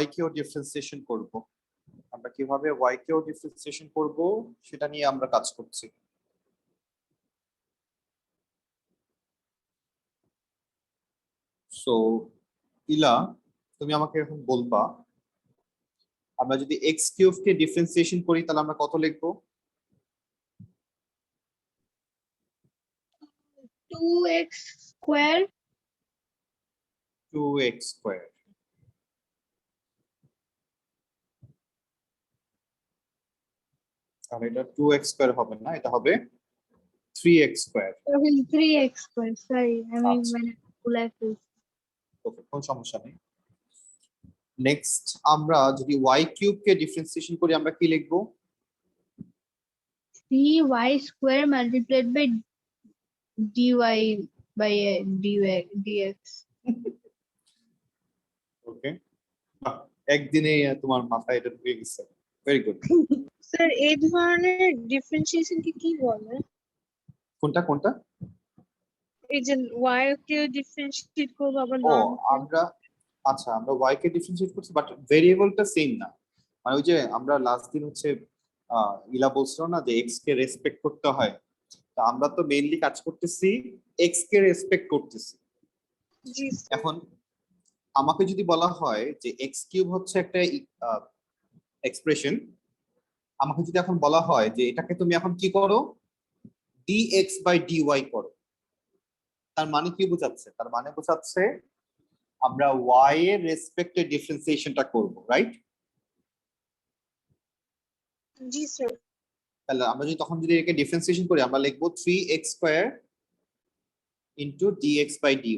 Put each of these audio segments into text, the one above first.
y কেও differentiation করব। আমরা কিভাবে y কেও ডিফারেন্সিয়েশন করব সেটা নিয়ে আমরা কাজ করছি। সো ইলা, তুমি আমাকে এখন বলবা আমরা যদি x কিউব কে ডিফারেন্সিয়েশন করি তাহলে আমরা কত লিখবো? 2x square 2x square. আর এটা 2x স্কয়ার হবে না, এটা হবে 3x square. 3x square, sorry আমি আচ্ছা। মানে ভুলে ফেলছি। ওকে, কোনো সমস্যা নেই। নেক্সট আমরা যদি y কিউব কে ডিফারেন্সিয়েশন করি আমরা কি লিখবো? 3y square multiplied by dy by dx। Okay, একদিনে তোমার মাথায় এটা ঢুকে গেছে, ভেরি গুড। স্যার এই ধরনের ডিফারেন্সিয়েশন কি বলে? কোনটা কোনটা? এই যে y কে ডিফারেন্সিয়েট করব আবার ও নর্ম আমরা, আচ্ছা আমরা y কে ডিফারেন্সিয়েট করছি বাট ভেরিয়েবলটা সেম না। মানে ওই যে আমরা লাস্ট দিন হচ্ছে ইলা বলছিল না যে x কে রেসপেক্ট করতে হয়, তো আমরা তো মেইনলি কাজ করতেছি x কে রেসপেক্ট করতেছি। জি এখন আমাকে যদি বলা হয় যে x কিউব হচ্ছে একটা এক্সপ্রেশন, আমাকে যদি এখন বলা হয় যে এটাকে তুমি এখন কি করো, dx বাই dy করো, তার মানে কি বোঝাচ্ছে? তার মানে বোঝাচ্ছে আমরা y এর রেসপেক্টে ডিফারেন্সিয়েশনটা করব, রাইট? জি স্যার। তাহলে আমরা যদি তখন যদি একে ডিফারেন্সিয়েশন করি আমরা লিখব 3x square into dx by dy।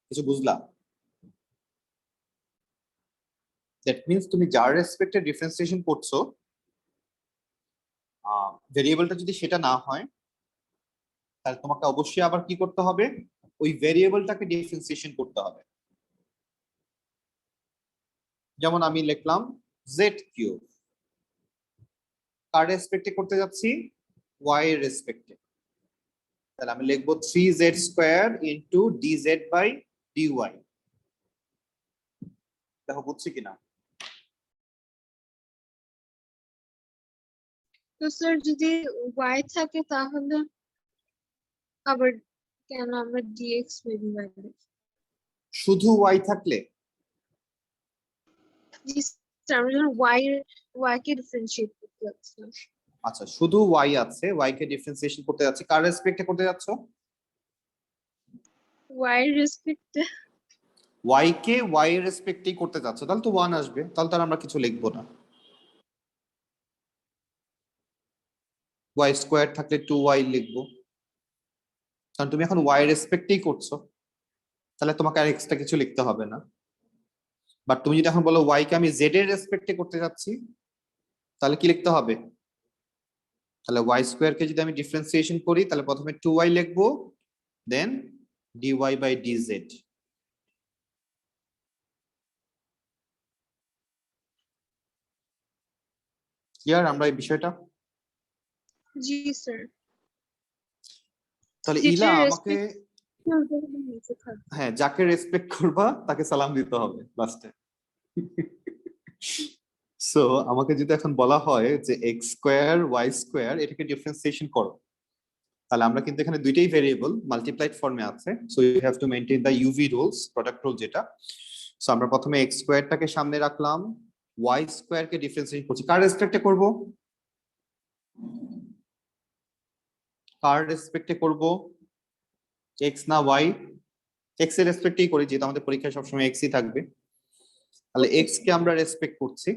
কিছু বুঝলা? দ্যাট মিন্স তুমি যার রেসপেক্টে ডিফারেন্সিয়েশন করছো, ভেরিয়েবলটা যদি সেটা না হয় তাহলে তোমাকে অবশ্যই আবার কি করতে হবে, ওই ভেরিয়েবলটাকে ডিফারেন্সিয়েশন করতে হবে। যেমন আমি লিখলাম z কিউব, কার রেসপেক্টে করতে যাচ্ছি? y এর রেসপেক্টে। তাহলে আমি লিখবো 3z square into dz by dy। দেখো বুঝছি কিনা? তো স্যার যদি y থাকে তাহলে আবার কেন আমরা dx ভেরিয়েবল? শুধু y থাকলে? জি স্যার, আমরা যখন y কে ডিফারেন্সিয়েট করতে যাচ্ছি। আচ্ছা, শুধু y আছে, y কে ডিফারেন্সিয়েশন করতে যাচ্ছি, কার রেসপেক্টে করতে যাচ্ছ? y এর রেসপেক্টে। y কে y এর রেসপেক্টেই করতে যাচ্ছ, তাহলে তো 1 আসবে, তাহলে তো আর আমরা কিছু লিখবো না। y স্কয়ার থাকলে 2y লিখবো, কারণ তুমি এখন y এর রেসপেক্টেই করছো, তাহলে তোমাকে আর এক্সট্রা কিছু লিখতে হবে না। বাট তুমি যদি এখন বলো y কে আমি z এর রেসপেক্টে করতে যাচ্ছি, তাহলে কি লিখতে হবে? তাহলে y স্কয়ার কে যদি আমি ডিফারেন্সিয়েশন করি তাহলে প্রথমে 2y লিখবো, দেন dy বাই dz। ক্লিয়ার আমরা এই বিষয়টা? জি স্যার। তাহলে ইলা আমাকে, হ্যাঁ যাকে রেসপেক্ট করবা তাকে সালাম দিতে হবে লাস্টে। সো আমাকে যদি এখন বলা হয় যে x স্কয়ার y স্কয়ার এটাকে ডিফারেন্সিয়েশন করো, তাহলে আমরা কিন্তু এখানে দুইটাই ভেরিয়েবল মাল্টিপ্লাইড ফর্মে আছে, so you have to maintain the UV rules, product rule যেটা। সো আমরা প্রথমে x স্কয়ারটাকে সামনে রাখলাম, y স্কয়ার কে ডিফারেন্সিয়েট করছি, কার রেসপেক্টে করব? কার রেসপেক্টে করব? x না y? x এর রেসপেক্টেই করি যেহেতু আমাদের পরীক্ষায় সবসময় x ই থাকবে। তাহলে x কে আমরা রেসপেক্ট করছি,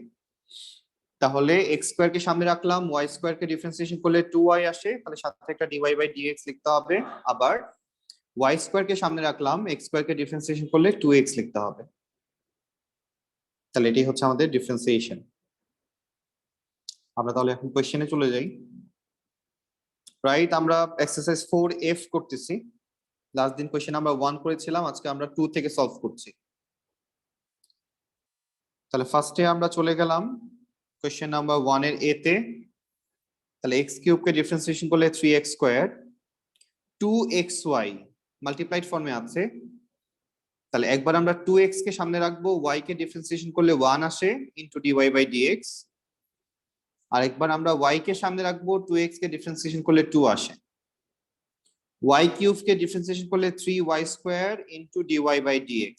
তাহলে x স্কয়ার কে সামনে রাখলাম, y স্কয়ার কে ডিফারেন্সিয়েশন করলে 2y আসে, তাহলে সাথে একটা dy বাই dx লিখতে হবে। আবার y স্কয়ার কে সামনে রাখলাম, x স্কয়ার কে ডিফারেন্সিয়েশন করলে 2x লিখতে হবে। তাহলে এটাই হচ্ছে আমাদের ডিফারেন্সিয়েশন। আমরা তাহলে এখন কোশ্চেনে চলে যাই। রাইট, আমরা এক্সারসাইজ 4f করতেছি। লাস্ট দিন কোশ্চেন আমরা 1 করেছিলাম, আজকে আমরা 2 থেকে সলভ করছি। তাহলে ফার্স্টে আমরা চলে গেলাম কোশ্চেন নাম্বার 1 এর a তে। তাহলে x কিউব কে ডিফারেন্সিয়েশন করলে 3x স্কয়ার, 2xy মাল্টিপ্লাইড ফর্মে আছে, তাহলে একবার আমরা 2x কে সামনে রাখবো, y কে ডিফারেন্সিয়েশন করলে 1 আসে ইনটু dy বাই dx। আর একবার আমরা y কে সামনে রাখবো, 2x কে ডিফারেন্সিয়েশন করলে 2 আসে। y কিউব কে ডিফারেন্সিয়েশন করলে 3y square into dy by dx।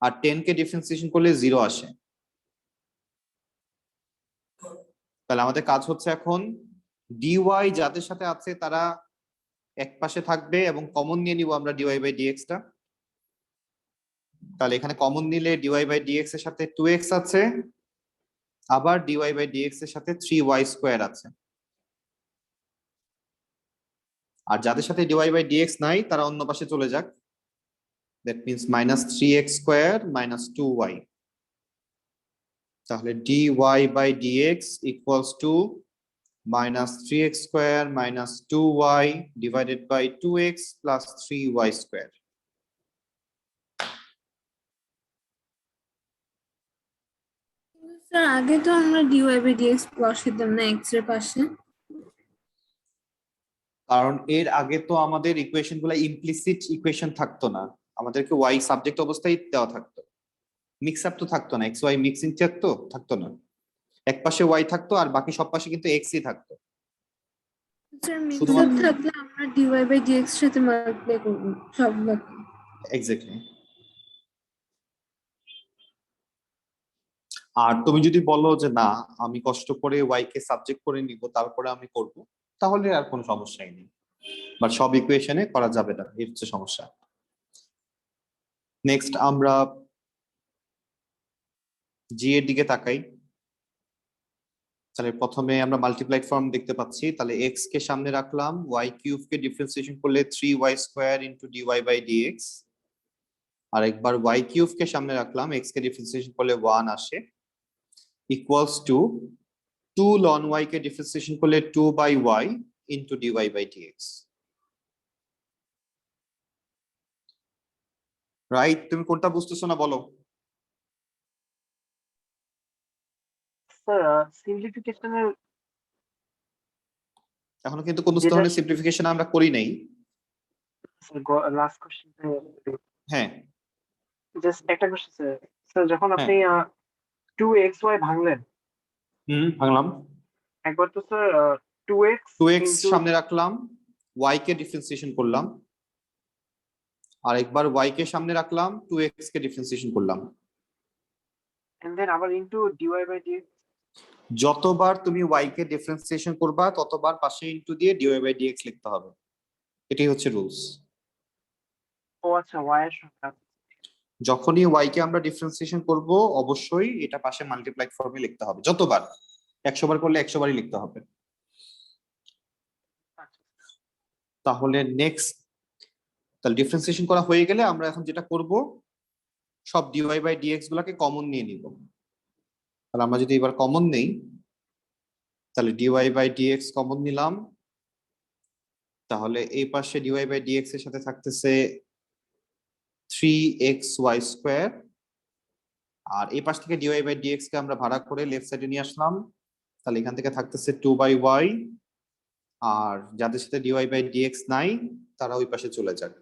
আর 10 কে ডিফারেন্সিয়েশন করলে 0 আসে। তাহলে আমাদের কাজ হচ্ছে এখন dy যাদের সাথে আছে তারা এক পাশে থাকবে এবং কমন নিয়ে নিব আমরা dy বাই dx টা। তাহলে এখানে কমন নিলে dy বাই dx এর সাথে 2x আছে, আবার dy বাই dx এর সাথে 3y স্কয়ার আছে। আর যাদের সাথে dy বাই dx নাই তারা অন্য পাশে চলে যাক। That means minus 3x square minus 2y। তাহলে dy by dx equals to minus 3x square minus 2y divided by 2x plus 3y square. Sir আগে তো আমরা ডিওয়াই বাই ডিএক্স বসাতাম না এক্স এর পাশে। কারণ এর আগে তো আমাদের ইকুয়েশন গুলা ইমপ্লিসিট ইকুয়েশন থাকতো না, আমাদেরকে y সাবজেক্ট অবস্থায় দেওয়া থাকতো, মিক্স আপ তো থাকতো না, এক্স ওয়াই মিক্সিং থাকতো না, এক পাশে y থাকতো আর বাকি সব পাশে কিন্তু x ই থাকতো। স্যার মিক্স আপ শুধুমাত্র থাকলে আমরা ডিওয়াই বাই ডিএক্স এর সাথে মাল্টিপ্লাই করব সবগুলোকে। এক্স্যাক্টলি। আর তুমি যদি বলো যে না আমি কষ্ট করে y কে সাবজেক্ট করে নিব তারপরে আমি করব, তাহলে আর কোনো সমস্যাই নেই, বাট সব ইকুয়েশনে করা যাবে না, এই হচ্ছে সমস্যা। নেক্সট আমরা জি এর দিকে তাকাই। তাহলে প্রথমে আমরা মাল্টিপ্লাইড ফর্ম দেখতে পাচ্ছি, তাহলে এক্স কে সামনে রাখলাম, ওয়াই কিউব কে ডিফারেন্সিয়েশন করলে 3y square into dy by dx. আর একবার ওয়াই কিউব কে সামনে রাখলাম, এক্স কে ডিফারেন্সিয়েশন করলে 1 আসে ইকুয়ালস টু 2 ln y কে ডিফারেন্সিয়েশন করলে 2 by y into dy by d x. Right? তুমি কোনটা বুঝতেছো না বলো। স্যার সিম্পলিফিকেশনের এখনো কিন্তু কোন যেটা ধরনের সিম্পলিফিকেশন আমরা করি নাই। লাস্ট কোশ্চেন হ্যাঁ জাস্ট একটা কোশ্চেন স্যার। স্যার যখন হ্যাঁ আপনি 2xy ভাঙলেন ভাঙলাম। একবার তো স্যার 2x 2x ইনটু সামনে রাখলাম, y কে ডিফারেন্সিয়েশন করলাম, আর একবার y কে সামনে রাখলাম, 2x কে ডিফারেন্সিয়েশন করলাম। এন্ড দেন আবার ইনটু ডিওয়াই বাই ডিএক্স। যতবার তুমি y কে ডিফারেন্সিয়েশন করবা ততবার পাশে ইনটু দিয়ে dy বাই dx লিখতে হবে, এটাই হচ্ছে রুলস। ও আচ্ছা y এর সংখ্যা। যখনই y কে আমরা ডিফারেন্সিয়েশন করব অবশ্যই এটা পাশে মাল্টিপ্লাইড ফর্মে লিখতে হবে, যতবার 100 বার করলে 100 বারই লিখতে হবে। আচ্ছা তাহলে নেক্সট, তাহলে ডিফারেন্সিয়েশন করা হয়ে গেলে আমরা এখন যেটা করব সব dy বাই dx গুলাকে কমন নিয়ে নিব। তাহলে আমরা যদি এবার কমন নেই, তাহলে dy বাই dx কমন নিলাম, তাহলে এই পাশে dy বাই dx এর সাথে থাকতেছে 3xy স্কয়ার, আর এই পাশ থেকে dy বাই dx কে আমরা ভাড়া করে লেফট সাইডে নিয়ে আসলাম, তাহলে এখান থেকে থাকতেছে 2 বাই y। আর যাদের সাথে dy বাই dx নাই তারা ওই পাশে চলে যাক।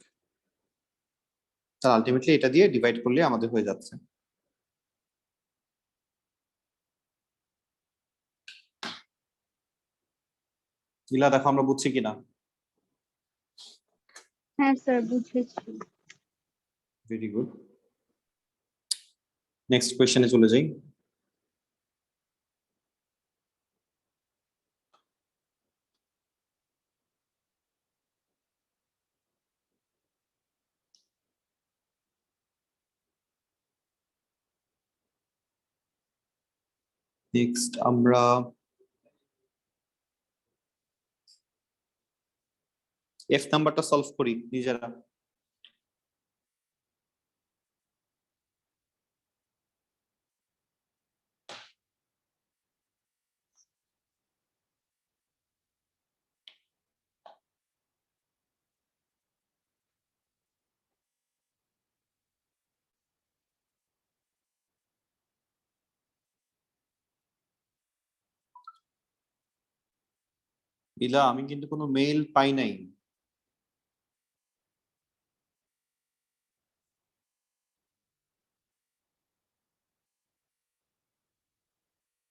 তাহলে আলটিমেটলি এটা দিয়ে ডিভাইড করলে আমাদের হয়ে যাচ্ছে। ইলা দেখো আমরা বুঝছি কিনা। হ্যাঁ স্যার বুঝেছি। Very good. নেক্সট কোয়েশ্চেনে চলে যাই। নেক্সট আমরা এফ নাম্বারটা সলভ করি নিজেরা। ইলা আমি কিন্তু কোনো মেইল পাই নাই।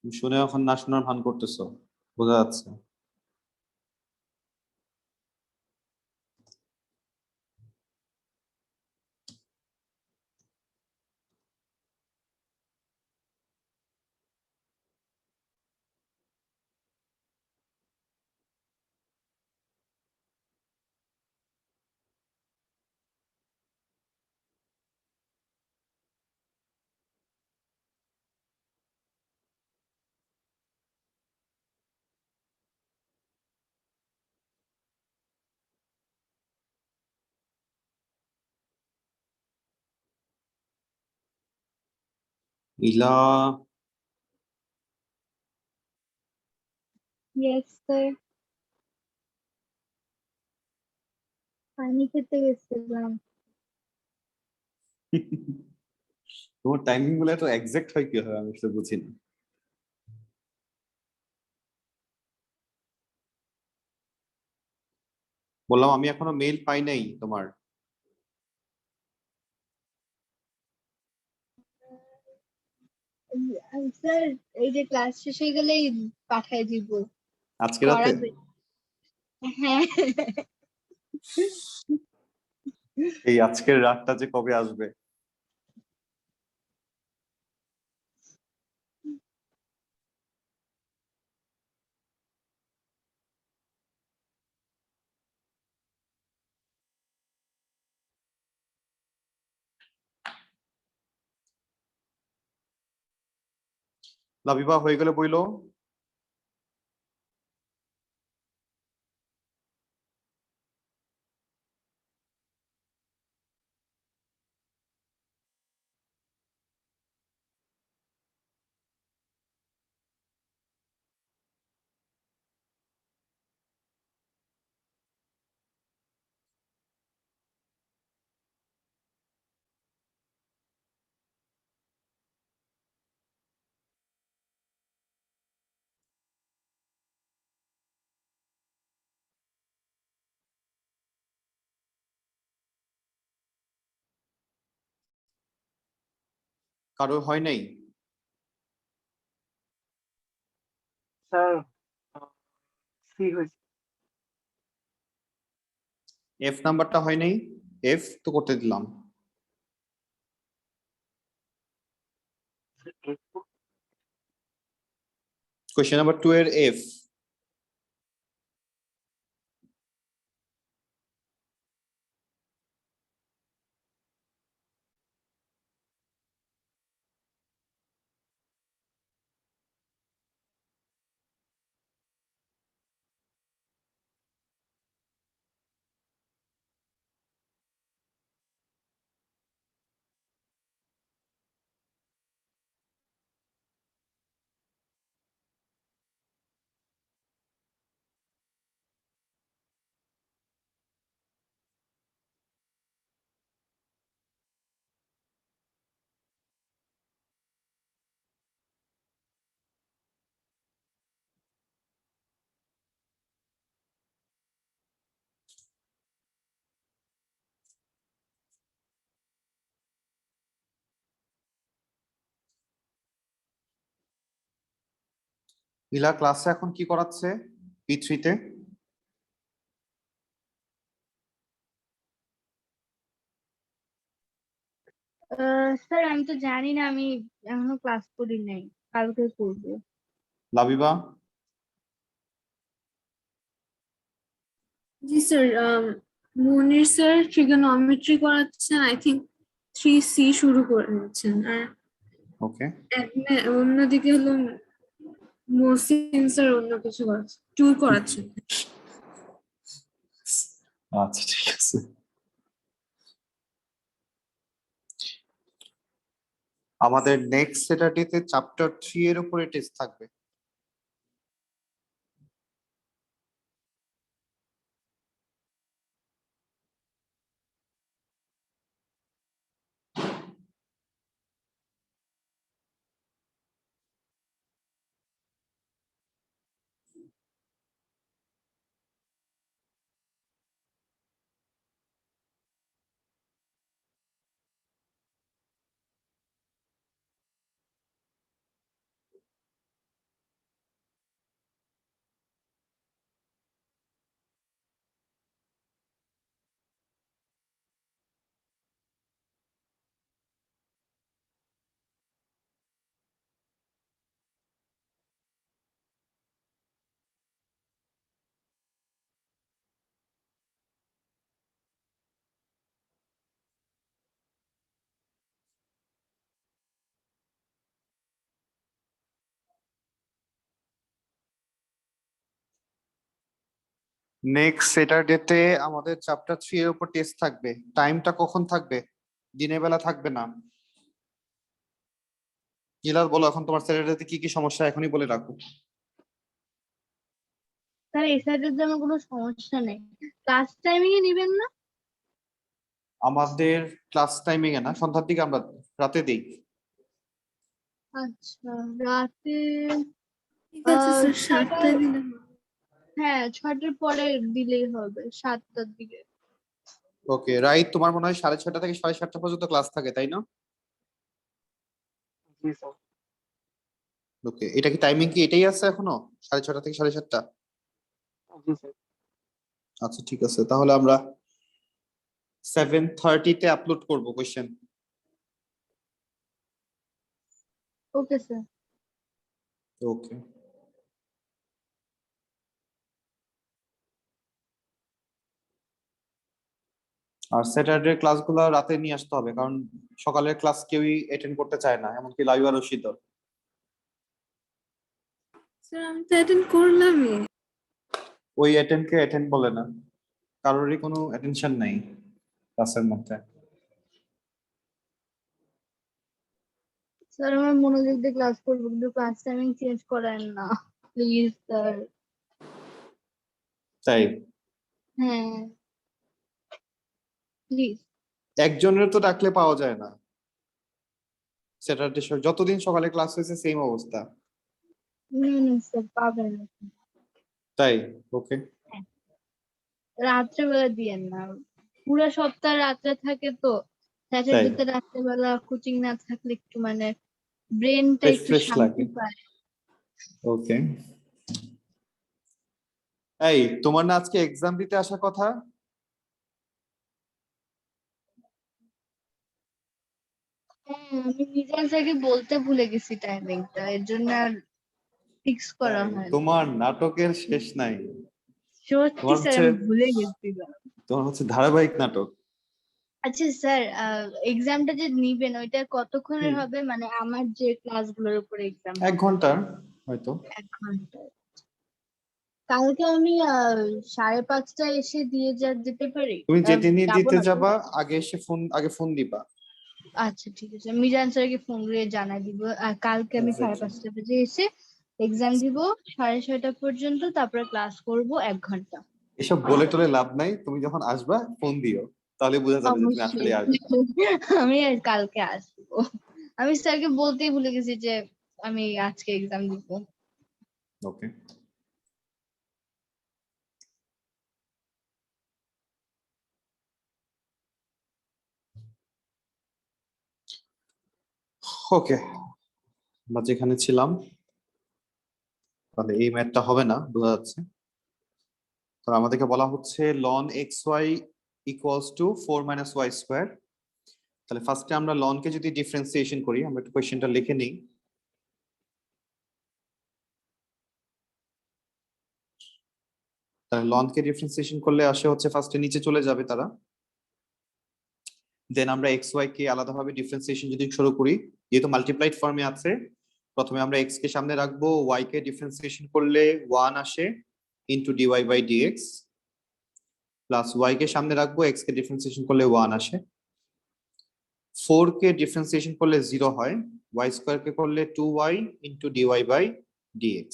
তুমি শুনে এখন না শোনার ভান করতেছো, বোঝা যাচ্ছে। ইলা, ইয়েস স্যার, পানি খেতে গেছিলাম। তোমার টাইমিং গুলো এত এক্সাক্ট হয় কি হয় আমি আসলে বুঝি না। বললাম আমি এখনো মেইল পাই নাই তোমার। স্যার, এই যে ক্লাস শেষ হয়ে গেলেই পাঠায় দিব। আজকে রাতে? পড়াবে। হ্যাঁ। এই আজকের রাতটা যে কবে আসবে। লাবিবা হয়ে গেলে বইলো। কারো হয় নাই? স্যার সি হয়েছে। এফ নাম্বারটা হয় নাই? এফ তো করতে দিলাম। কোয়েশ্চেন নাম্বার 2 এর এফ। ইলা ক্লাসে এখন কি করাচ্ছে P3 তে? স্যার, আমি তো জানি না, আমি এখনো ক্লাস করি নাই, কালকে করবো। লাবিবা? জি স্যার, মুনির স্যার ট্রিগোনমেট্রি করাচ্ছেন, আই থিঙ্ক 3C শুরু করে নিচ্ছেন, আর ওকে। অন্যদিকে হলো মহসিন স্যার অন্য কিছু করাচ্ছেন, 2 করাচ্ছেন। আচ্ছা ঠিক আছে। আমাদের নেক্সট স্যাটারডেতে চ্যাপ্টার 3 এর উপরে টেস্ট থাকবে। নেক্সট স্যাটারডেতে আমাদের চ্যাপ্টার 3 এর উপর টেস্ট থাকবে। টাইমটা কখন থাকবে? দিনের বেলা থাকবে না। জিলাল বলো এখন তোমার স্যাটারডেতে কি কি সমস্যা এখনই বলে রাখো। স্যার এই সাইডের জন্য কোনো সমস্যা নেই, ক্লাস টাইমিং এ নিবেন না? আমাদের ক্লাস টাইমিং এ না, সন্ধ্যার দিকে আমরা রাতে দেই। আচ্ছা রাতে ঠিক আছে স্যার, 7টায় দিলে হবে। হ্যাঁ 6টার পরে দিলেই হবে, 7টার দিকে। ওকে রাইট, তোমার মনে হয় 6:30 থেকে 7:30 পর্যন্ত ক্লাস থাকে তাই না? জি স্যার। ওকে, এটা কি টাইমিং কি এটাই আছে এখনো 6:30 থেকে 7:30? জি স্যার। আচ্ছা ঠিক আছে, তাহলে আমরা 7:30 আপলোড করব কোশ্চেন। Okay sir. ওকে, আর স্যাটারডে ক্লাসগুলো রাতে নিয়ে আসতে হবে, কারণ সকালের ক্লাস কেউই অ্যাটেন্ড করতে চায় না, এমনকি লাইভ আর রশিদ। স্যার আমি তো অ্যাটেন্ড করলামই। ওই অ্যাটেন্ডকে অ্যাটেন্ড বলে না, কারোরই কোনো অ্যাটেনশন নাই ক্লাসের মধ্যে। স্যার আমার মনোযোগ দিয়ে ক্লাস করবো, কিন্তু ক্লাস টাইমিং চেঞ্জ করেন না প্লিজ স্যার। তাই হ্যাঁ প্লিজ। একজনের তো ডাকলে পাওয়া যায় না, স্যাটারডে যতদিন সকালে ক্লাস হয়েছে সেম অবস্থা। স্যার পাবেন না। তাই ওকে, রাত্রেবেলা দিয়েন না, পুরো সপ্তাহ রাত্রে থাকে তো, স্যাটারডেতে রাত্রেবেলা কোচিং না থাকলে একটু মানে ব্রেনটা ফ্রেশ একটু ফ্রেশ শান্তি লাগে। পায়। ওকে, এই তোমার না আজকে এক্সাম দিতে আসার কথা? হ্যাঁ আমি মিজান স্যারকে বলতে ভুলে গেছি টাইমিংটা, এর জন্য আর ফিক্স করা তাই, হয় না। তোমার নাটকের শেষ নাই। সত্যি তোমার স্যার হচ্ছে আমি ভুলে গেছিলাম। তোমার হচ্ছে ধারাবাহিক নাটক। আচ্ছা স্যার, এক্সামটা যে নিবেন ওইটা কতক্ষণের হুম, হবে, মানে আমার যে ক্লাসগুলোর উপর এক্সাম 1 হবে? ঘন্টা হয়তো। 1 ঘন্টা। কালকে আমি 5:30টায় এসে দিয়ে যেতে পারি? তুমি যেদিনই যাবো দিতে না তো? যাবা আগে ফোন দিবা। আচ্ছা ঠিক আছে, মিজান স্যারকে ফোন করে জানাই দিব। আর কালকে আমি Exactly. 5:30 বাজে এসে এক্সাম দিব 6:30 পর্যন্ত, তারপরে ক্লাস করব 1 ঘন্টা। এসব বলে টলে লাভ নাই, তুমি যখন আসবা ফোন দিও, তাহলে বোঝা যাবে যে তুমি আসলে অবশ্যই আসবে। আমি আর কালকে আসবো। আমি স্যারকে বলতেই ভুলে গেছি যে আমি আজকে এক্সাম দিব। ওকে, ওকে, আমরা যেখানে ছিলাম, তাহলে এই ম্যাথটা হবে না বোঝা যাচ্ছে। তাহলে আমাদেরকে বলা হচ্ছে ln xy equals to 4 - y square. তাহলে ফার্স্টে আমরা ln কে যদি ডিফারেন্সিয়েশন করি, আমরা একটু কোশ্চেনটা লিখে নিই। তাহলে ln কে ডিফারেন্সিয়েশন করলে আসে হচ্ছে ফার্স্টে নিচে চলে যাবে তারা, দেন আমরা xy কে আলাদাভাবে ডিফারেন্সিয়েশন যদি শুরু করি, যেহেতু মাল্টিপ্লাইড ফর্মে আছে, প্রথমে আমরা x কে সামনে রাখবো, y কে ডিফারেন্সিয়েশন করলে 1 আসে into dy by dx, plus y কে সামনে রাখবো, x কে ডিফারেন্সিয়েশন করলে 1 আসে। 4 কে ডিফারেন্সিয়েশন করলে 0 হয়, y স্কয়ার কে করলে 2y into dy by dx।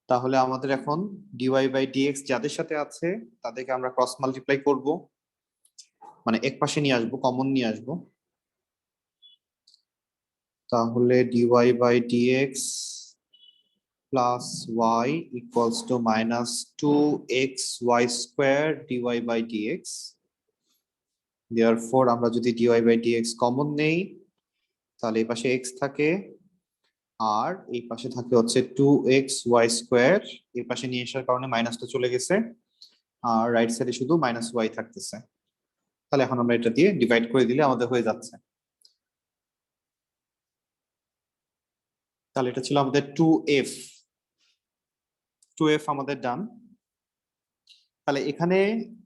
তাহলে আমাদের এখন dy বাই dx যাদের সাথে আছে তাদেরকে আমরা ক্রস মাল্টিপ্লাই করব, মানে এক পাশে নিয়ে আসবো, কমন নিয়ে আসবো। তাহলে dy by dx plus y equals to minus 2xy square dy by dx। Therefore আমরা যদি dy বাই dx কমন নেই, তাহলে এই পাশে x থাকে, আর এই পাশে থাকে হচ্ছে 2xy স্কয়ার, এই পাশে নিয়ে আসার কারণে মাইনাসটা চলে গেছে, আর রাইট সাইডে শুধু মাইনাস y থাকতেছে। তাহলে এখন আমরা এটা দিয়ে ডিভাইড করে দিলে আমাদের হয়ে যাচ্ছে। তাহলে এটা ছিল আমাদের 2f আমাদের ডান। তাহলে এখানে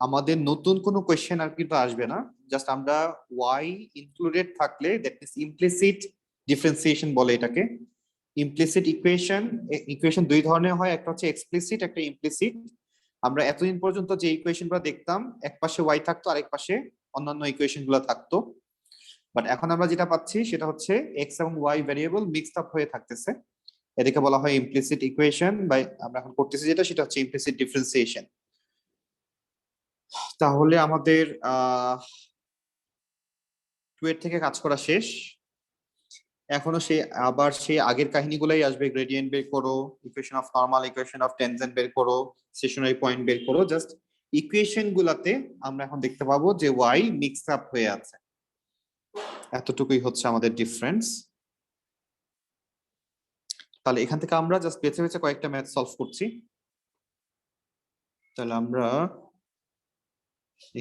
আমাদের নতুন কোনো কোয়েশ্চেন আর কিন্তু আসবে না, জাস্ট আমরা y ইনক্লুডেড থাকলে, দ্যাট মিন্স ইমপ্লিসিট ডিফারেন্সিয়েশন বলে এটাকে, ইমপ্লিসিট ইকুয়েশন দুই ধরনের হয়, একটা হচ্ছে এক্সপ্লিসিট, একটা ইমপ্লিসিট। আমরা এতদিন পর্যন্ত যে ইকুয়েশনগুলো দেখতাম এক পাশে ওয়াই থাকতো, আরেক পাশে অন্যান্য ইকুয়েশন গুলো থাকতো। বাট এখন আমরা যেটা পাচ্ছি সেটা হচ্ছে এক্স এবং ওয়াই ভ্যারিয়েবল মিক্সড আপ হয়ে থাকতেছে, এটাকে বলা হয় ইমপ্লিসিট ইকুয়েশন, বা আমরা এখন করতেছি যেটা সেটা হচ্ছে ইমপ্লিসিট ডিফারেন্সিয়েশন। তাহলে আমাদের 2 এর থেকে কাজ করা শেষ। এখনো সেই আগের কাহিনীগুলাই আসবে, গ্রেডিয়েন্ট বের করো, equation of normal, equation of tangent বের করো, স্টেশনারি পয়েন্ট বের করো। জাস্ট ইকুয়েশন গুলাতে আমরা এখন দেখতে পাবো যে ওয়াই মিক্স আপ হয়ে আছে, এতটুকুই হচ্ছে আমাদের ডিফারেন্স। তাহলে এখান থেকে আমরা জাস্ট বেছে বেছে কয়েকটা ম্যাথ সলভ করছি। তাহলে আমরা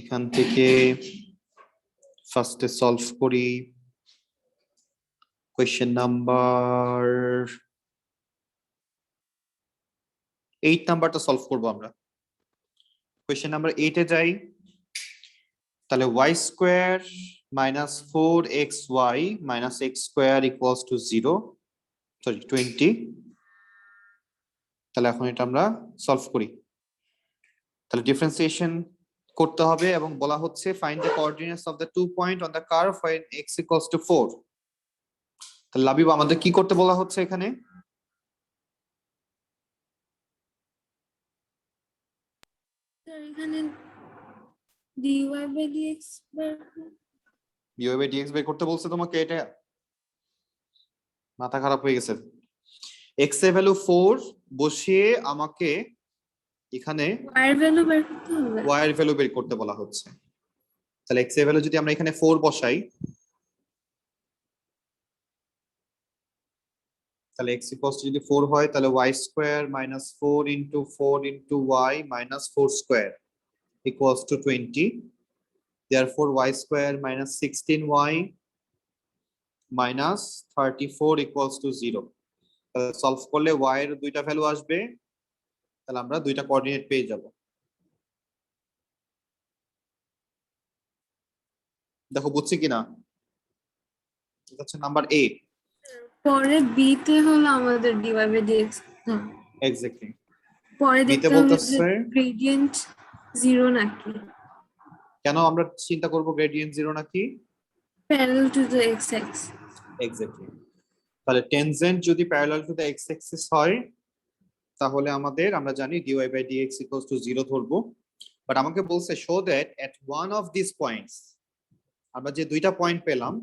এখান থেকে ফার্স্টে সলভ করি কোয়েশ্চেন নাম্বার 8 নাম্বারটা সলভ করব আমরা। কোয়েশ্চেন নাম্বার 8 এ যাই। তাহলে y square minus 4xy minus x square equals to 0, sorry 20। তাহলে এখন এটা আমরা সলভ করি। তাহলে ডিফারেন্সিয়েশন করতে হবে এবং বলা হচ্ছে find the coordinates of the 2 point on the curve when x equals to 4। তাহলে লাবিব আমাদের কি করতে বলা হচ্ছে এখানে? স্যার এখানে dy by dx dy by dx বের করতে বলছে তোমাকে? এটা মাথা খারাপ হয়ে গেছে। x এর ভ্যালু 4 বসিয়ে আমাকে এখানে y এর ভ্যালু বের করতে হবে। y এর ভ্যালু বের করতে বলা হচ্ছে। তাহলে x এর ভ্যালু যদি আমরা এখানে 4 বসাই, তাহলে x ইকুয়ালস টু যদি 4 হয় তাহলে y square minus 4 into 4 into y minus 4 square equals to 20। Therefore y square minus 16y minus 34 equals to 0। তাহলে সলভ করলে y এর দুইটা ভ্যালু আসবে, তাহলে আমরা দুইটা কোঅর্ডিনেট পেয়ে যাব। দেখো বুঝছি কিনা? এটা হচ্ছে নাম্বার A। পরে b তে হলো আমাদের dy by dx। এক্স্যাক্টলি। পরে B তে দেখতে হবে যে বলতেছে গ্রেডিয়েন্ট 0 নাকি কেন আমরা চিন্তা করব গ্রেডিয়েন্ট 0 নাকি? Parallel to the x axis। Exactly. তাহলে টেনজেন্ট যদি parallel to the x Axis হয় তাহলে আমরা জানি dy by dx equals to 0 ধরবো। বাট আমাকে বলছে show that at one of this points, আমরা যে দুইটা পয়েন্ট পেলাম,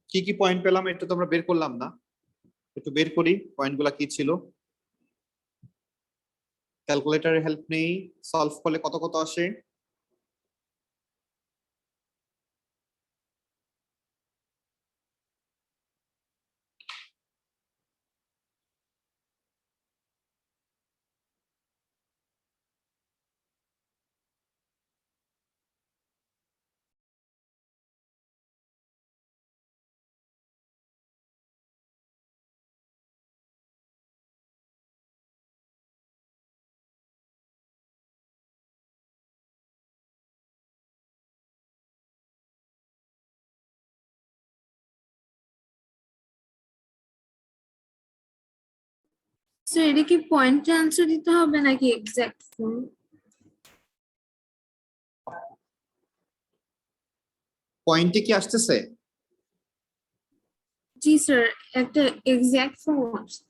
কি কি পয়েন্ট পেলাম এটা তো আমরা বের করলাম না, একটু বের করি পয়েন্টগুলো কি ছিল। ক্যালকুলেটরের হেল্প নেই, সলভ করলে কত কত আসে? সো এটা কি পয়েন্টে আনসার দিতে হবে নাকি এক্সাক্ট ফর্ম? পয়েন্টে কি আসতেছে? জি স্যার, একটা এক্সাক্ট ফর্ম আছে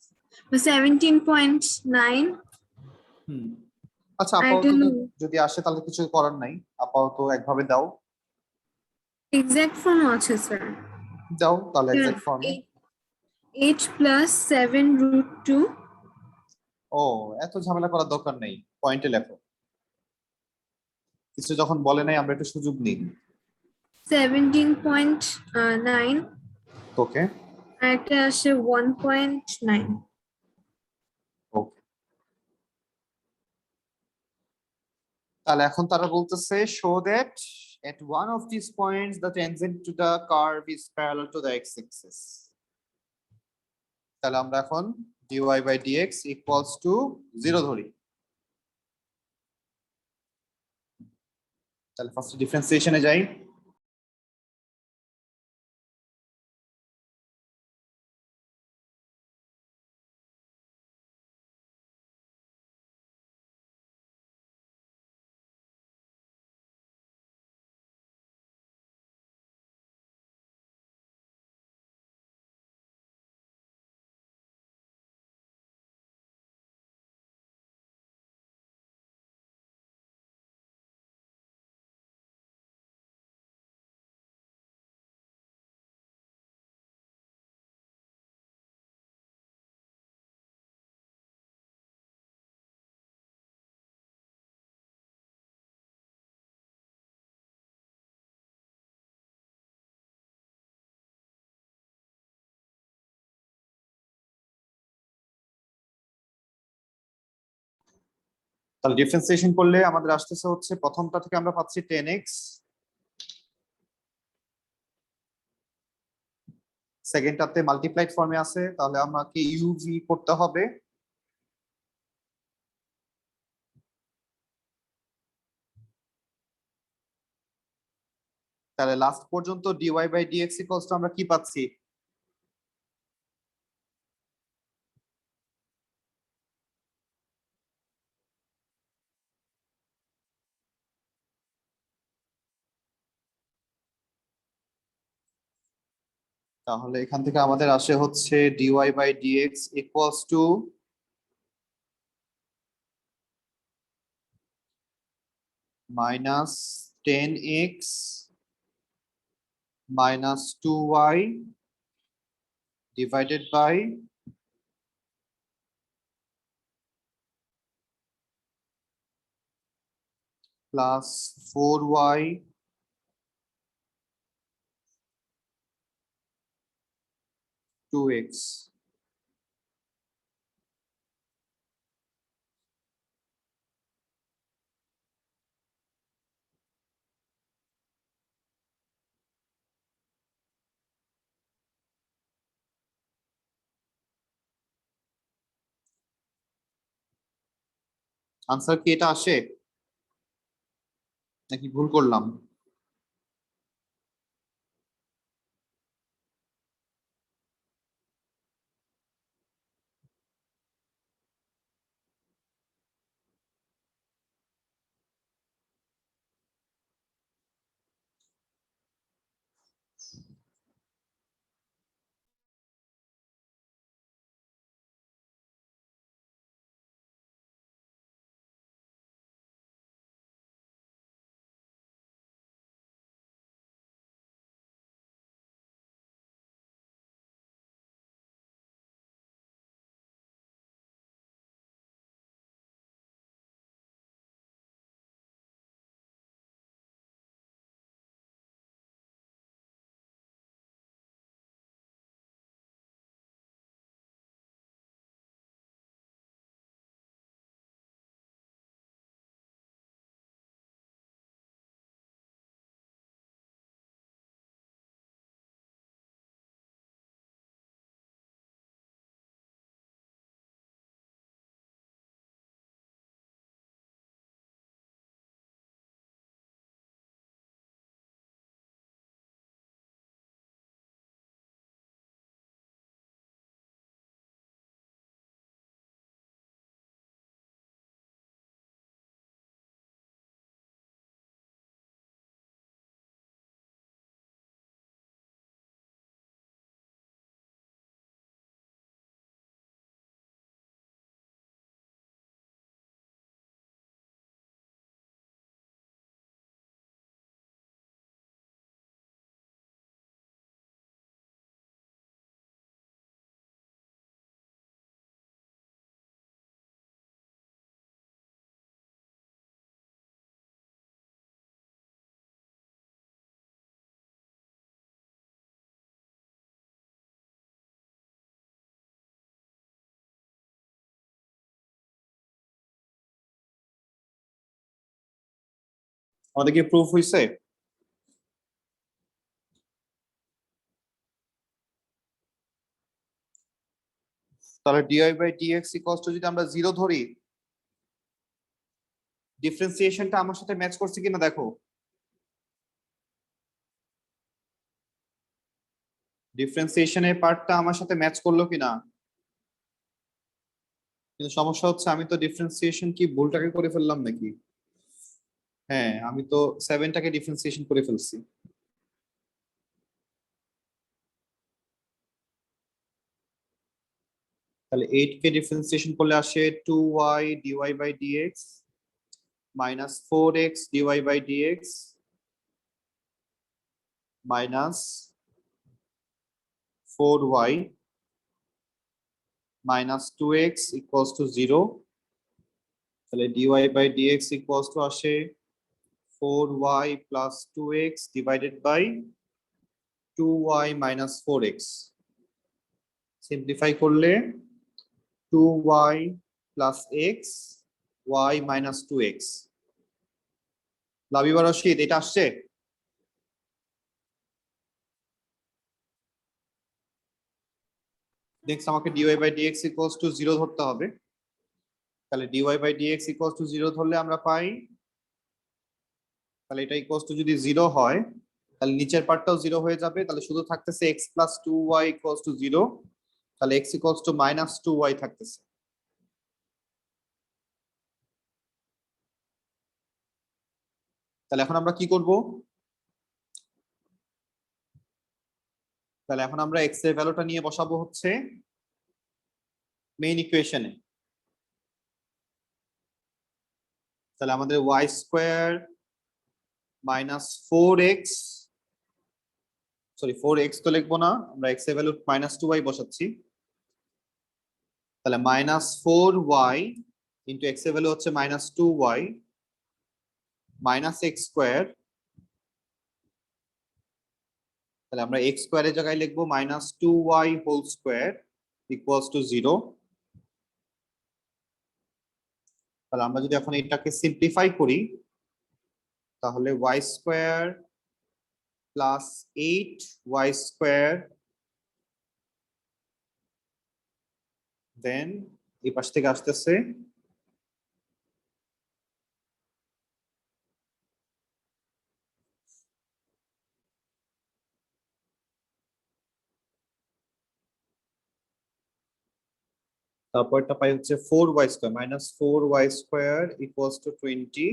17.9। আচ্ছা আর আপাতত এটা যদি আসে তাহলে কিছু করার নাই, আপাতত একভাবে দাও। এক্সাক্ট ফর্ম আছে স্যার। দাও তাহলে এক্সাক্ট ফর্মে। 8 plus 7 root 2। ও এত ঝামেলা করার দরকার নেই, পয়েন্টে লেখো। কিছু যখন বলে নাই আমরা একটু সুযোগ নিই। 17.9 ওকে আর একটা আসে 1.9। ওকে। তাহলে এখন তারা বলতেছে show that at one of these points the tangent to the curve is parallel to the x-axis। তাহলে আমরা এখন dy by dx equals to 0 ধরি। তাহলে ফার্স্ট ডিফারেন্সিয়েশনে যাই। তাহলে ডিফারেন্সিয়েশন করলে আমাদের আসতেছে হচ্ছে প্রথমটা থেকে আমরা পাচ্ছি 10x, সেকেন্ডটাতে মাল্টিপ্লাইড ফর্মে আছে, তাহলে আমাকে ইউভি করতে হবে। তাহলে লাস্ট পর্যন্ত d y by d x equals to আমরা কি পাচ্ছি? তাহলে এখান থেকে আমাদের আসে হচ্ছে d y by d x equals to minus 10x minus 2y divided by plus 4y two x. Answer কি এটা আসে নাকি ভুল করলাম? আমাদের কি প্রুফ হইছে? তাহলে d y by d x equals to যদি আমরা 0 ধরি, ডিফারেন্সিয়েশনটা আমার সাথে ম্যাচ করছে কিনা দেখো। ডিফারেন্সিয়েশনের পার্টটা আমার সাথে ম্যাচ করলো কিনা। কিন্তু সমস্যা হচ্ছে আমি তো ডিফারেন্সিয়েশন কি ভুলটাকে করে ফেললাম নাকি? হ্যাঁ, আমি তো 7টাকে ডিফারেন্সিয়েশন করে ফেলছি। তাহলে 8কে ডিফারেন্সিয়েশন করলে আসে 2y d y by d x minus 4x d y by d x minus 4y minus 2x equals to 0। তাহলে d y by d x equals to আসে 4y plus 2x divided by 2y minus 4x। Simplify করলে 2y plus x y minus 2x। Labiba Rashid, এটা আসছে? Next আমাকে dy by dx equals to 0 ধরতে হবে। তাহলে dy by dx equals to 0 ধরলে আমরা পাই, তাহলে এটা ইকুয়ালস টু যদি 0 হয় তাহলে নিচের পার্টটাও 0 হয়ে যাবে, তাহলে শুধু থাকতেছে x plus 2y equals to 0। তাহলে x equals to minus 2y থাকতেছে। তাহলে এখন আমরা কি করব? তাহলে এখন আমরা x এর ভ্যালুটা নিয়ে বসাবো হচ্ছে মেইন ইকুয়েশনে। তাহলে আমাদের y square minus 4x, sorry 4x তো লিখবো না, আমরা x এর ভ্যালু মাইনাস 2y বসাচ্ছি। তাহলে মাইনাস 4y ইন্টু x এর ভ্যালু হচ্ছে minus 2y minus x square. তাহলে আমরা x স্কয়ারের জায়গায় লিখবো minus 2y whole square equals to 0। তাহলে আমরা যদি এখন এটাকে সিম্পলিফাই করি তাহলে y square plus 8y square, then এই পাশ থেকে আসতেছে তারপরটা পাই হচ্ছে 4y square minus 4y square equals to 20।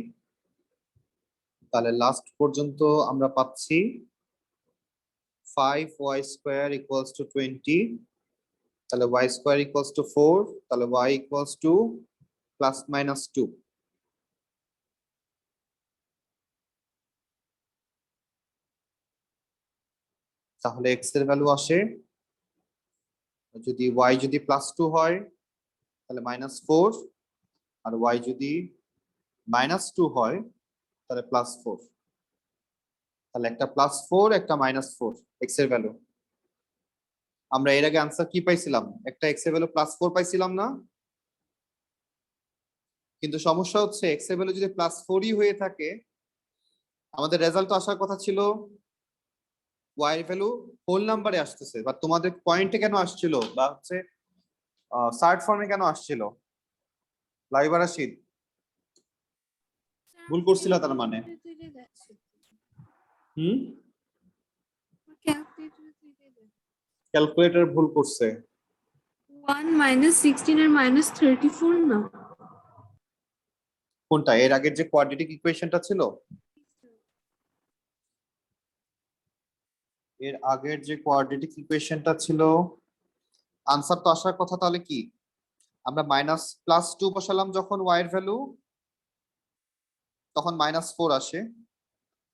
তাহলে লাস্ট পর্যন্ত আমরা পাচ্ছি 5y স্কয়ার ইকুয়ালস টু 20। তাহলে y স্কয়ার ইকুয়ালস টু 4, তাহলে y equals two plus minus 2। তাহলে x এর ভ্যালু আসে, যদি y যদি প্লাস 2 হয় তাহলে মাইনাস 4, আর y যদি মাইনাস 2 হয় তাহলে প্লাস 4। তাহলে একটা প্লাস 4 একটা মাইনাস 4 x এর ভ্যালু। আমরা এর আগে আনসার কি পাইছিলাম? একটা x এর ভ্যালু প্লাস 4 পাইছিলাম না? কিন্তু সমস্যা হচ্ছে x এর ভ্যালু যদি প্লাস 4ই হয়ে থাকে আমাদের রেজাল্ট আসার কথা ছিল y এর ভ্যালু হোল নাম্বারে আসতেছে, বা তোমাদের পয়েন্টে কেন আসছিল, বা হচ্ছে সার্ট ফর্মে কেন আসছিল? লাইবা রাশিদ, ভুল করছিল তার মানে? হুম, ক্যালকুলেটর ভুল করছে। 1 minus 16 আর minus 34 না? কোনটা? এর আগের যে কোয়াড্রেটিক ইকুয়েশনটা ছিল, এর আগের যে কোয়াড্রেটিক ইকুয়েশনটা ছিল, আনসার তো আসার কথা তাহলে কি? আমরা মাইনাস প্লাস 2 বসালাম যখন y এর ভ্যালু, তখন মাইনাস 4 আসে,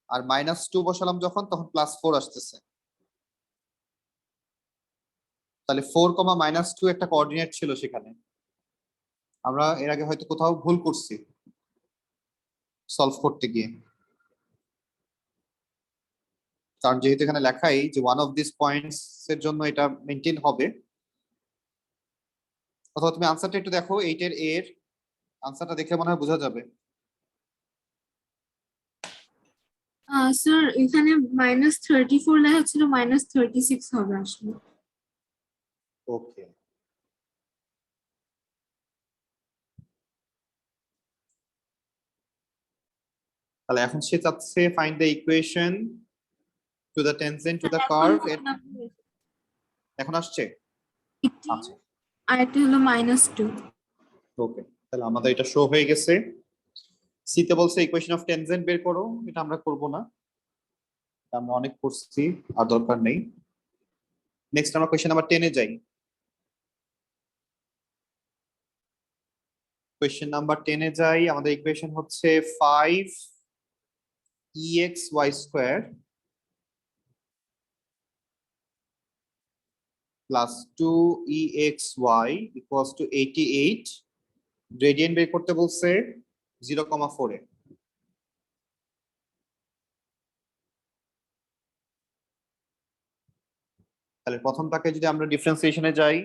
আর মাইনাস 2 বসালাম যখন, তখন প্লাস 4 আসতেছে। তাহলে 4, মাইনাস 2 একটা কোঅর্ডিনেট ছিল সেখানে। আমরা এর আগে হয়তো কোথাও ভুল করছি সলভ করতে গিয়ে, কারণ যেহেতু এখানে লেখাই যে ওয়ান অফ দিস পয়েন্টস এর জন্য এটা মেনটেন হবে। অথবা তুমি আনসারটা একটু দেখো, 8 এর এর আনসারটা দেখে মনে হয় বোঝা যাবে। স্যার এখানে minus 34 লেখা ছিল, minus 36 হবে আসলে। ওকে, তাহলে এখন সে চাচ্ছে find the equation to the tangent to the curve. এখন আসছে? আচ্ছা, আর একটা হলো -2। ওকে, তাহলে আমাদের এটা শো হয়ে গেছে। সিতে বলছে ইকুয়েশন অফ টেনজেন্ট বের করো, এটা আমরা করব না, আমরা অনেক করছি, আর দরকার নেই। নেক্সট আমরা কোয়েশ্চেন নাম্বার 10 এ যাই। কোয়েশ্চেন নাম্বার 10 এ যাই। আমাদের ইকুয়েশন হচ্ছে 5exy square plus 2exy equals to 88। Gradient বের করতে বলছে 0,4 এ। তাহলে প্রথমটাকে যদি আমরা ডিফারেন্সিয়েশনে যাই,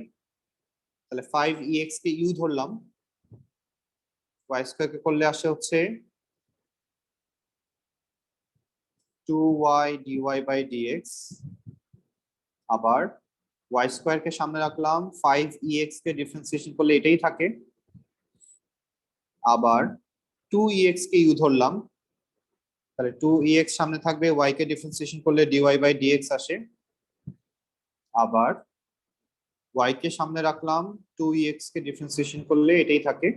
তাহলে 5ex কে u ধরলাম, ওয়াই স্কোয়ার কে করলে আসে হচ্ছে 2y dy বাই dx, আবার ওয়াই স্কোয়ার কে সামনে রাখলাম, 5ex কে ডিফারেন্সিয়েশন করলে এটাই থাকে, আবার 2ex কে ইউ ধরলাম, তাহলে 2ex সামনে থাকবে, y কে ডিফারেন্সিয়েশন করলে dy বাই dx আসে, আবার y কে সামনে রাখলাম, 2ex কে ডিফারেন্সিয়েশন করলে এটাই থাকে,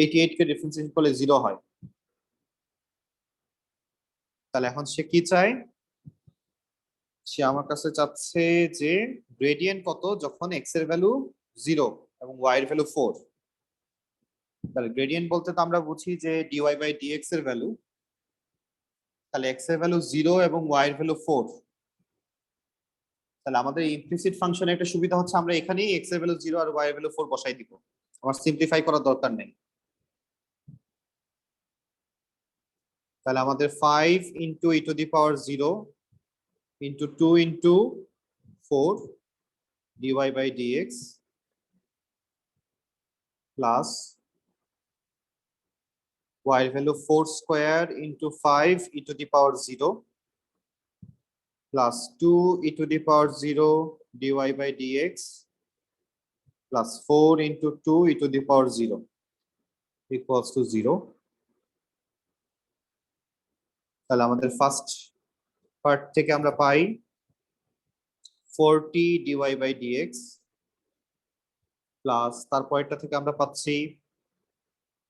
88 কে ডিফারেন্সিয়েশন করলে 0 হয়। তাহলে এখন সে কি চায়, সে আমার কাছে চাচ্ছে যে গ্রেডিয়েন্ট কত যখন x এর ভ্যালু 0 এবং y এর ভ্যালু 4। তাহলে গ্রেডিয়েন্ট বলতে তো আমরা বুঝি যে dy বাই dx এর ভ্যালু, তাহলে x এর ভ্যালু 0 এবং y এর ভ্যালু 4। তাহলে আমাদের ইমপ্লিসিট ফাংশনের একটা সুবিধা হচ্ছে আমরা এখানেই x এর ভ্যালু 0 আর y এর ভ্যালু 4 বসাই দিব, আমার সিম্পলিফাই করার দরকার নেই। তাহলে আমাদের 5 into e to the power 0 into 2 into 4 dy by dx plus y এর value 4 square into 5 e to the power 0 plus 2 e to the power 0 dy by dx plus 4 into 2 e to the power 0 equals to 0। তাহলে আমাদের first part থেকে আমরা পাই 40 dy by dx plus তারপরটা থেকে আমরা পাচ্ছি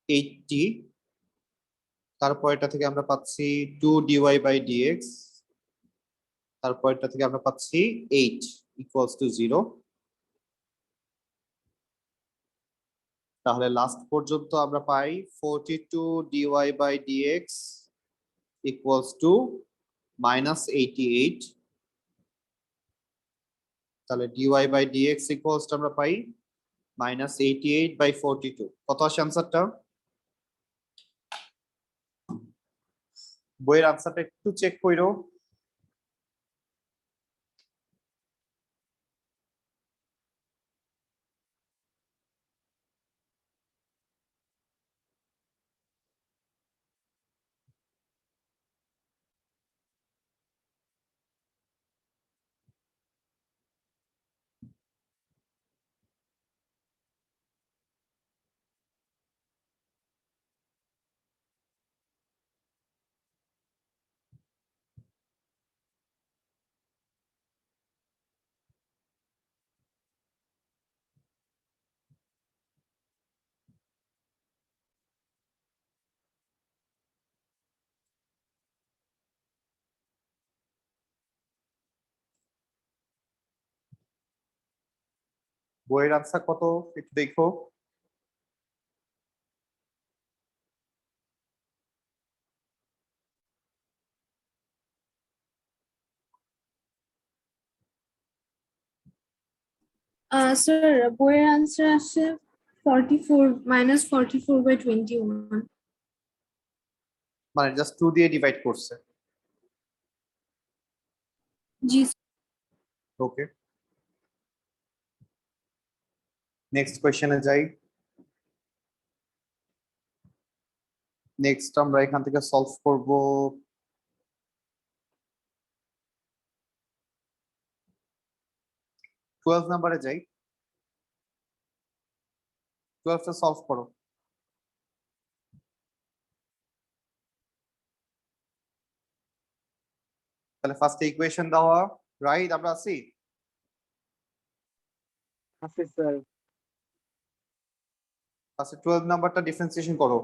80, তারপরটা থেকে আমরা পাচ্ছি 2 dy বাই dx, তারপরটা থেকে আমরা পাচ্ছি 8 ইকুয়ালস টু 0। তাহলে লাস্ট পর্যন্ত আমরা পাই 42 dy by dx equals to -88। তাহলে dy বাই dx ইকুয়ালস আমরা পাই -88/42। কত আসে আনসারটা? বইয়ের আনসারটা একটু চেক কইরো। বইয়ের আনসার কত একটু দেখো। স্যার বইয়ের আনসার আসে 44 -44/21। মানে জাস্ট 2 দিয়ে ডিভাইড করছে। জি ওকে, নেক্সট কোয়েশ্চেনে যাই। নেক্সট আমরা এখান থেকে সলভ করব 12 নাম্বারে যাই। 12 টা সলভ করো। তাহলে ফার্স্ট ইকুয়েশন দেওয়া, রাইট? আমরা আছি। আচ্ছা স্যার। ফার্স্টে 12 নাম্বারটা ডিফারেন্সিয়েশন করো।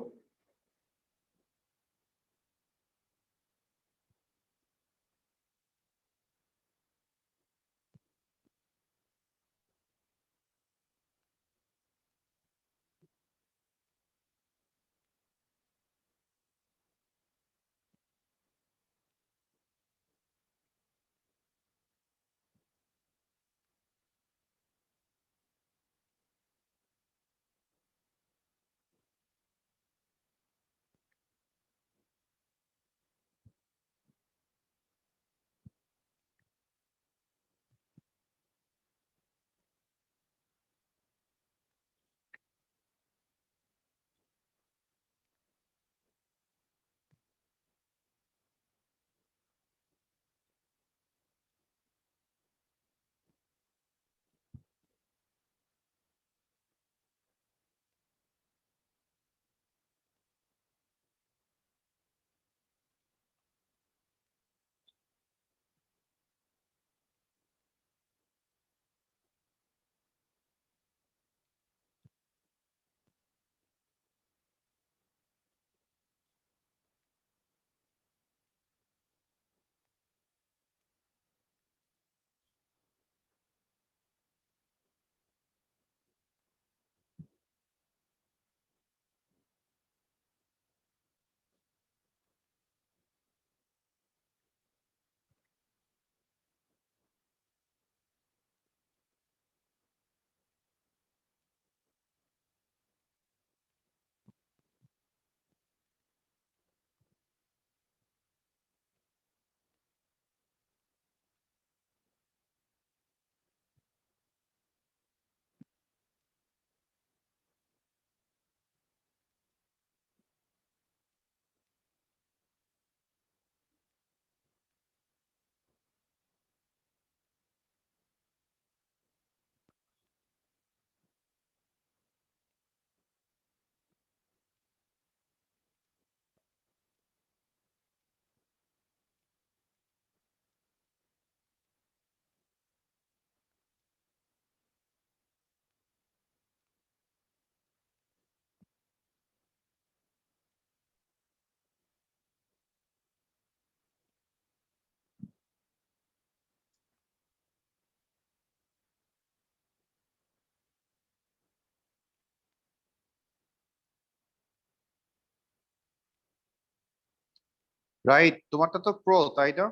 রাইট, তোমারটা তো প্রো, তাই না?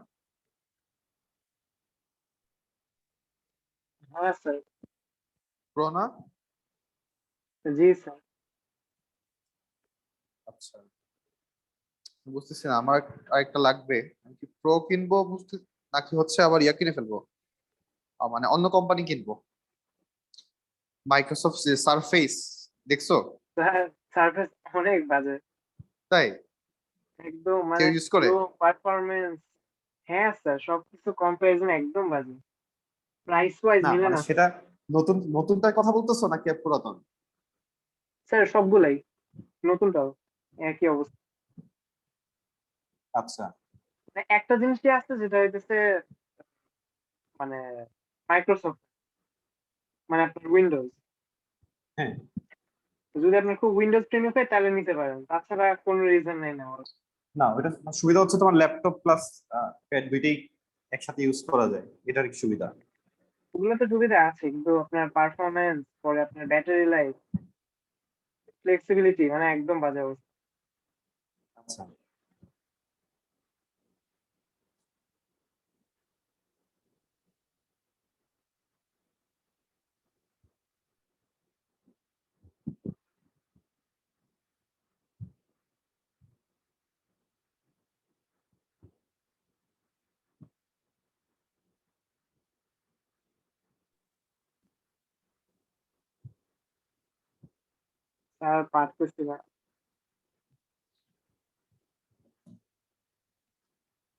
হ্যাঁ স্যার। প্রো না? জি স্যার। আচ্ছা, বুঝতেছি না, আমার আরেকটা লাগবে। আমি কি প্রো কিনবো বুঝতে, নাকি হচ্ছে আবার ইয়া কিনে ফেলবো, মানে অন্য কোম্পানি কিনবো? মাইক্রোসফট সারফেস দেখছো? স্যার সার্ভিস অনেক বাজে, তাই? একদম কেউ মানে ইউজ করে? লো পারফরমেন্স। হ্যাঁ স্যার, সবকিছু কম্পারিজন একদম বাজে, প্রাইস ওয়াইজ না মিলে মানে না স্যার। সেটা নতুন নতুনটার কথা বলতেছো নাকি পুরাতন? স্যার সবগুলাই, নতুনটাও একই অবস্থা। আচ্ছা। মানে একটা জিনিসই আসছে যেটা হইতেছে মানে মাইক্রোসফট, মানে আপনার উইন্ডোজ। হ্যাঁ, যদি আপনি খুব উইন্ডোজ প্রেমী হয় তাহলে নিতে পারেন, তাছাড়া কোনো রিজন নেই নেওয়ার। না ওটা সুবিধা হচ্ছে তোমার ল্যাপটপ প্লাস প্যাড দুইটাই একসাথে ইউজ করা যায়, এটার কি সুবিধা? ওগুলো তো সুবিধা আছে, কিন্তু আপনার পারফরমেন্স, পরে আপনার ব্যাটারি লাইফ, ফ্লেক্সিবিলিটি মানে একদম বাজে অবস্থা। আচ্ছা, আর পারতেছি না।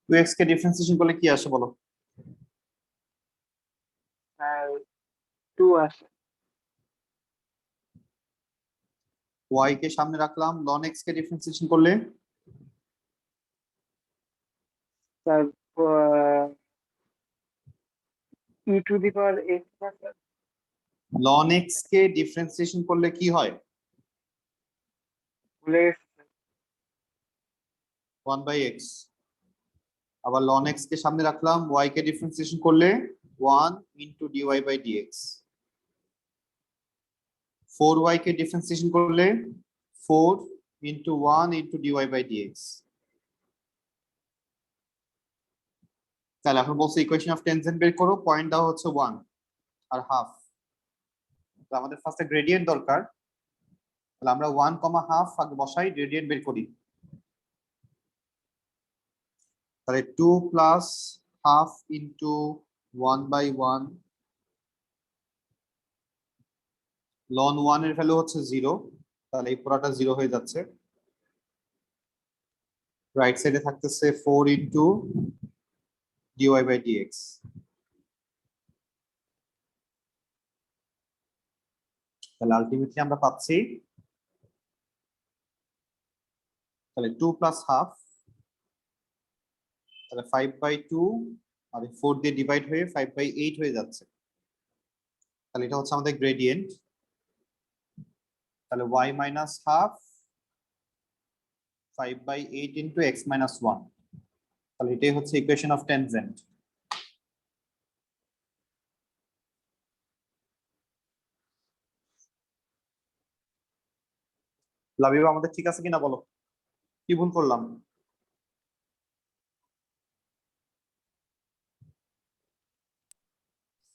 2x কে ডিফারেন্সিয়েশন করলে কি আসে বলো? আর টু আসে। y কে সামনে রাখলাম, ln x কে ডিফারেন্সিয়েশন করলে তার ই টু দি পাওয়ার এক্স না স্যার? ln x কে ডিফারেন্সিয়েশন করলে কি হয়? ভুলে গেছি স্যার। 1/x। আবার ln x কে সামনে রাখলাম, y কে ডিফারেন্সিয়েশন করলে 1 ইনটু dy/dx। 4y কে ডিফারেন্সিয়েশন করলে 4 ইনটু 1 ইনটু dy/dx। তাহলে এখন বলছে ইকুয়েশন অফ টেনজেন্ট বের করো, পয়েন্ট দেওয়া হচ্ছে 1 আর হাফ। তো আমাদের ফার্স্টে গ্রেডিয়েন্ট দরকার, তাহলে আমরা 1, হাফ আগে বসাই, গ্রেডিয়েন্ট বের করি। তাহলে 2 প্লাস হাফ ইন্টু 1/1, ln 1 এর ভ্যালু হচ্ছে 0, তাহলে এই পুরোটা 0 হয়ে যাচ্ছে। রাইট সাইডে থাকতেছে 4 ইন্টু dy/dx। তাহলে আলটিমেটলি আমরা পাচ্ছি, তাহলে 2 প্লাস হাফ, তাহলে 5/2, আর 4 দিয়ে ডিভাইড হয়ে 5/8 হয়ে যাচ্ছে। তাহলে এটা হচ্ছে আমাদের গ্রেডিয়েন্ট। তাহলে y minus half 5/8 into x minus 1। তাহলে এটাই হচ্ছে ইকুয়েশন অফ টেনজেন্ট। লাবিবা আমাদের ঠিক আছে কিনা বলো, কি ভুল করলাম?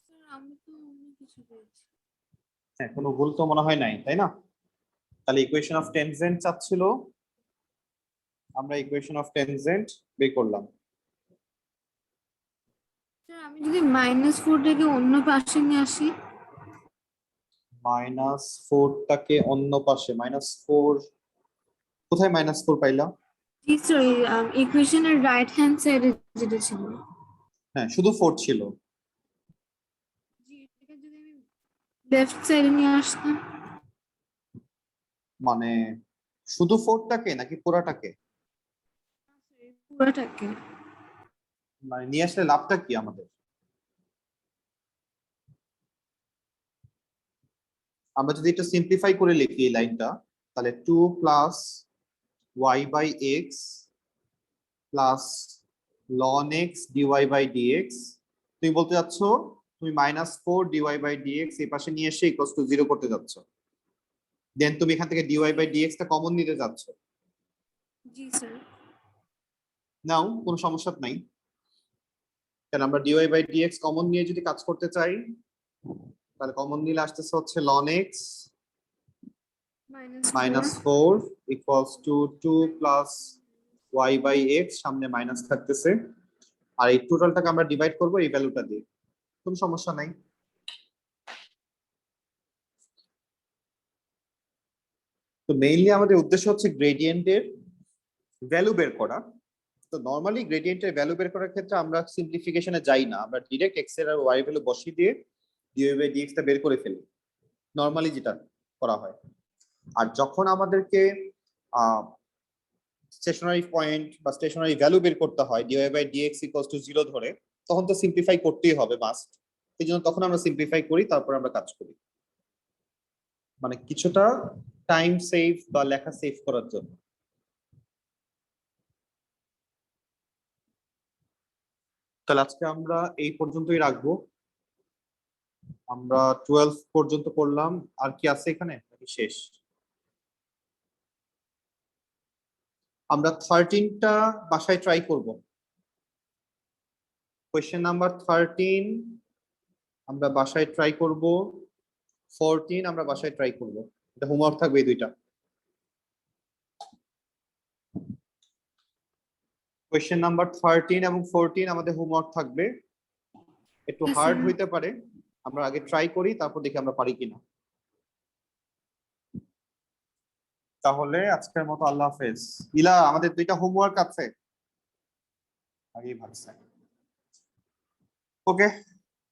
স্যার আমি তো অন্য কিছু পেয়েছি। হ্যাঁ, কোনো ভুল তো মনে হয় নাই, তাই না? তাহলে ইকুয়েশন অফ টেনজেন্ট চাচ্ছিল, আমরা ইকুয়েশন অফ টেনজেন্ট বের করলাম। স্যার আমি যদি -4টাকে অন্য পাশে নিয়ে আসি। -4টাকে অন্য পাশে, -4 কোথায়? -4 পাইলাম? জি স্যার, ইকুয়েশনের রাইট হ্যান্ড সাইডে যেটা ছিল। হ্যাঁ, শুধু 4 ছিল। জি, এটাকে যদি আমি লেফট সাইডে নিয়ে আসতাম। মানে শুধু 4টাকে নাকি পুরাটাকে? পুরোটাকে। মানে নিয়ে আসলে লাভটা কি আমাদের? আমরা যদি একটু সিম্পলিফাই করে লিখি এই লাইনটা, তাহলে 2 plus y/x plus ln x dy/dx। তুমি বলতে যাচ্ছ তুমি -4 dy/dx এই পাশে নিয়ে এসে ইকুয়ালস টু 0 করতে যাচ্ছ, দেন তুমি এখান থেকে dy/dx টা কমন নিতে যাচ্ছ। জি স্যার। নাও, কোনো সমস্যা নাই। কারণ আমরা ডিওয়াই বাই ডিএক্স কমন নিয়ে যদি কাজ করতে চাই, তাহলে কমন নিলে আসতেছে হচ্ছে ln x minus -4 equals to 2 plus y by x, সামনে মাইনাস থাকতেছে, আর এই টোটালটাকে আমরা ডিভাইড করব এই ভ্যালুটা দিয়ে। কোনো সমস্যা নাই। তো মেইনলি আমাদের উদ্দেশ্য হচ্ছে গ্রেডিয়েন্টের ভ্যালু বের করা। তো নরমালি গ্রেডিয়েন্টের ভ্যালু বের করার ক্ষেত্রে আমরা সিম্পলিফিকেশনে যাই না, আমরা ডিরেক্ট x এর আর y ভ্যালু বসিয়ে দিয়ে ডিওয়াই বাই ডিএক্স টা বের করে ফেলি, নরমালি যেটা করা হয়। আর যখন আমাদেরকে স্টেশনারি পয়েন্ট বা স্টেশনারি ভ্যালু বের করতে হয় d y by d x equals to 0 ধরে, তখন তো সিম্পলিফাই করতেই হবে মাস্ট। এই জন্য তখন আমরা সিম্পলিফাই করি, তারপর আমরা কাজ করি, মানে কিছুটা টাইম সেভ বা লেখা সেভ করার জন্য। তাহলে আজকে আমরা এই পর্যন্তই রাখবো। আমরা 12 পর্যন্ত করলাম, আর কি আছে এখানে নাকি শেষ? আমরা 13টা বাসায় ট্রাই করব। কোয়েশ্চেন নাম্বার 13 আমরা বাসায় ট্রাই করব, 14 আমরা বাসায় ট্রাই করব। এটা হোমওয়ার্ক থাকবে এই দুইটা। কোয়েশ্চেন নাম্বার 13 এবং 14 আমাদের হোমওয়ার্ক থাকবে, একটু Yes, হার্ড sir. হইতে পারে, আমরা আগে ট্রাই করি, তারপর দেখি আমরা পারি কিনা। তাহলে আজকের মতো আল্লাহ হাফেজ। ইলা, আমাদের দুইটা হোমওয়ার্ক আছে, আগেই ভাবছে। ওকে,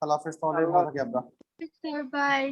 আল্লাহ হাফেজ, তাহলে ভালো থাকি আমরা। Sir by.